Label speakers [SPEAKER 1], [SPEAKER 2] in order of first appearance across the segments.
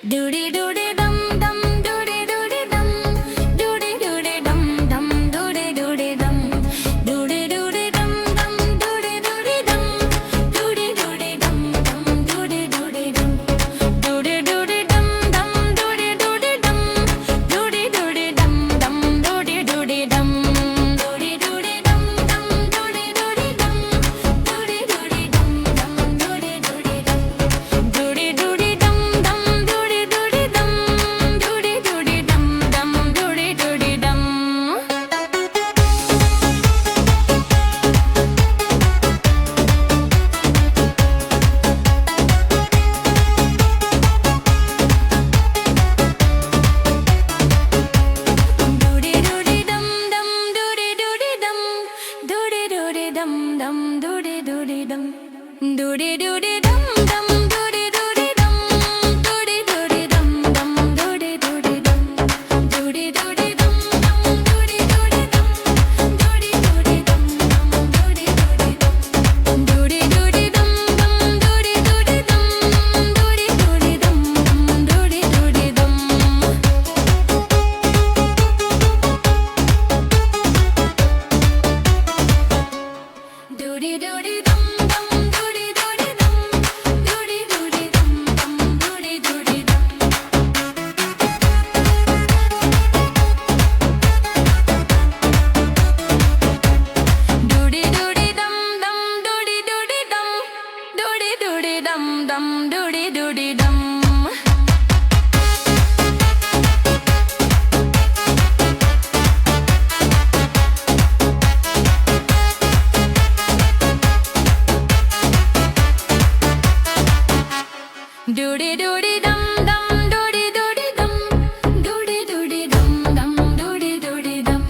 [SPEAKER 1] Doody doody dum dum doody doody dum doody doody dum dum doody doody dum doody doody dum dum doody doody dum doody doody dum dum doody doody dum doody doody dum dum doody doody dum doody doody dum dum doody doody dum doody doody dum dum doody doody dum doody doody dum dum doody doody dum doody doody dum dum doody doody dum doody doody dum dum doody doody dum. Doody doody dum dum doody doody dum doody doody dum dum doody doody dum doody doody dum dum doody doody dum doody doody dum dum doody doody dum doody doody dum dum doody doody dum doody doody dum dum doody doody dum doody doody dum dum doody doody dum doody doody dum dum doody doody dum. Doody doody dum dum doody doody dum doody doody dum dum doody doody dum. Doody doody dum dum doody doody dum doody doody dum dum doody doody dum. Doody doody dum dum doody doody dum doody doody dum dum doody doody dum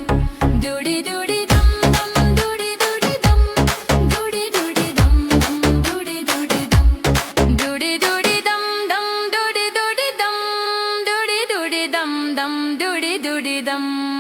[SPEAKER 1] doody doody dum dum doody doody dum doody doody dum dum doody doody dum doody doody dum dum doody doody dum doody doody dum dum doody doody dum.